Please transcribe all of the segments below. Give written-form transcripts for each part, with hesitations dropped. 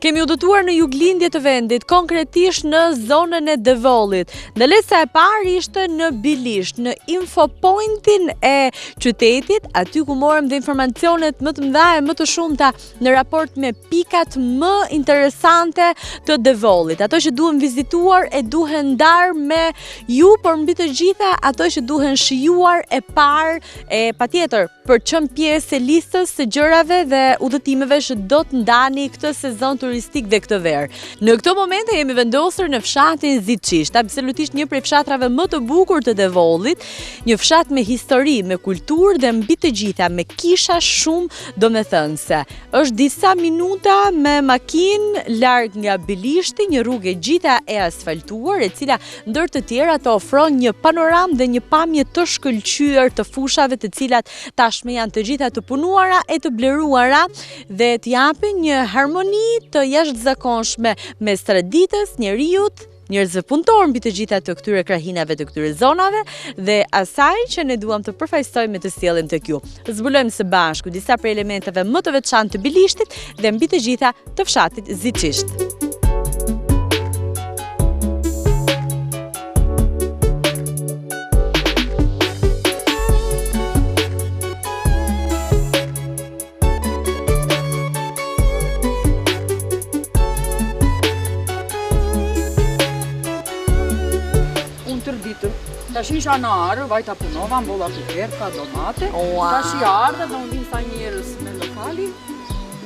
Kemi udhëtuar në juglindje të vendit, konkretisht në zonën e Devollit. Ndalesa e parë ishte në Bilisht, në infopointin e qytetit, aty ku morëm dhe informacionet më të mëdha e më të shumta në raport me pikat më interesante të Devollit. Ato që duhen vizituar e duhen ndar me ju, por mbi të gjitha ato që duhen shijuar e parë e patjetër për çm pjesë e listës së gjërave dhe udhëtimeve që do të ndani këtë sezon turistik dhe këtë verë. Në këto momente jemi vendosur në fshatin Zichisht, absolutisht një prej fshatrave më të bukur të Devollit, një fshat me histori, me kulturë dhe mbi të gjitha me kisha shumë domethënëse. Është disa minuta me makinë larg nga Bilishti, një rrugë e gjitha e asfaltuar, e cila ndër të tjera të ofron një panoramë dhe një pamje të shkëlqyer të fushave të cilat tashmë janë të gjitha të punuara e të bleruara dhe të japin një harmoni të jashtëzakonshme mes traditës, njerëzit, njerëzve punëtor mbi të gjitha të këtyre krahinave të këtyre zonave dhe asaj që ne duam të përfaqësojmë me të sjelljem tek ju. Zbulojmë së bashku disa prej elementeve më të veçantë të Bilishtit dhe mbi të gjitha të fshatit Zichisht. Tash isha në arë, vajta punova, mbolla piper, ka domate. Tash i ardhe, do më vinë sa njerëz me lokali,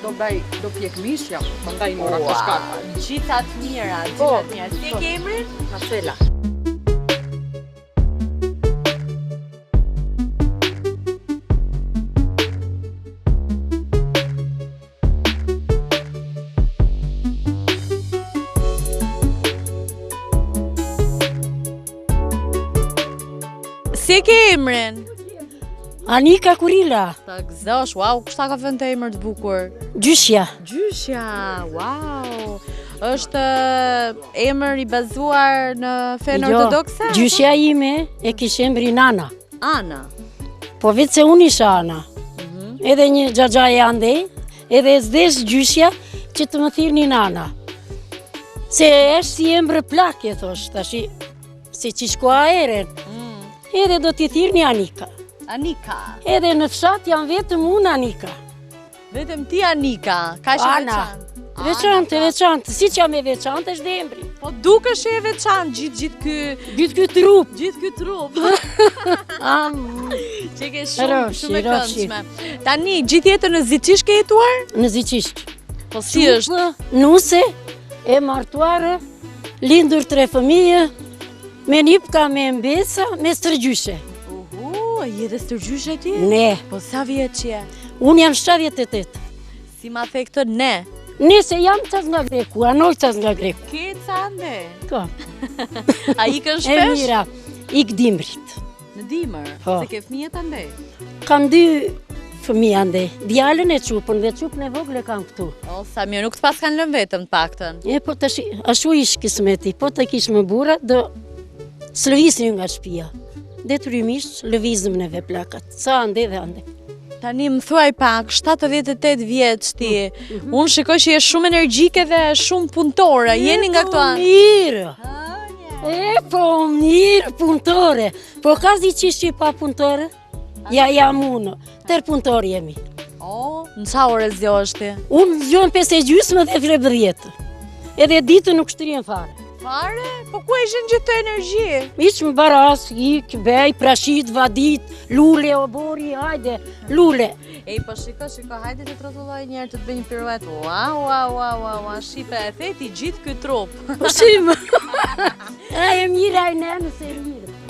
do pjek mishja, prandaj mora këto shkarpa. Gjitha të mira, gjitha të mira. Si e ke emrin? Marcela. Si e ke emrin? Anika Kurila. Ta gëzosh, wow, kushta ka vënë të emër të bukur? Gjyshja. Gjyshja, wow. Është emër i bazuar në fen ortodokse? Gjyshja ime e kishte emrin Ana. Ana. Po vetë se unë isha Ana. Edhe një xhaxha e andej, edhe s'desh gjyshja që të më thirrnin Ana. Se është si emër plak e thosh, tash se çishko aeren. Edhe do t'i thirrni Anika. Anika. Edhe në fshat janë vetëm unë Anika. Vetëm ti Anika, ka që veçantë. Veçantë, si që jam e veçantë është dhe embri. Po dukesh e veçantë gjithë ky trup. Gjithë ky trup. Që ke shumë e këndshme. Tani, gjithë jetën në Zichisht ke jetuar? Në Zichisht. Po si është? Nuse, e martuare, lindur 3 fëmijë, me nipka, me mbesa, me stërgjyshe. Je dhe stërgjyshe ti? Ne. Po sa vjeç je? Unë jam 78. Si ma the këtë ne? Ne se jam qas nga Greku, anoj qas nga Greku. Keca ande? Ka. A ikën shpesh? E mira, ik dimrit. Në dimër? Po. Se ke fëmijët ande? Kam 2 fëmijë ande. Djalën e çupën dhe çupën e vogël e kam këtu. O, sa mirë, nuk të pas kanë lënë vetëm të paktën. E, po tash, ashtu ish kismeti, po të kish më burra, do s'lëvisnin nga shtëpia. Detyrimisht lëvizëm neve plakat, sa ande dhe ande. Tani më thuaj pak, 78 vjeç ti, unë shikoj që je shumë energjike dhe shumë punëtore, jeni nga këto anë? Mirë, po mirë punëtore, po ka Zichisht që i pa punëtore? Ja jam unë, tërë punëtore jemi. O, në qa ore zgjohesh ti? Unë zgjohem 5:30 dhe 10. Edhe ditë nuk shtrien fare. Fare? Po ku e ishin gjithë të energji? Iq më baras, ik, bej, prashit, vadit, lule, obori, hajde, lule. Ej, po shiko, hajde të trotulloj njerë të të bëj një piruet. Ua, shipe, e theti gjithë këtë trup. Po shimë. E mira e në se mire.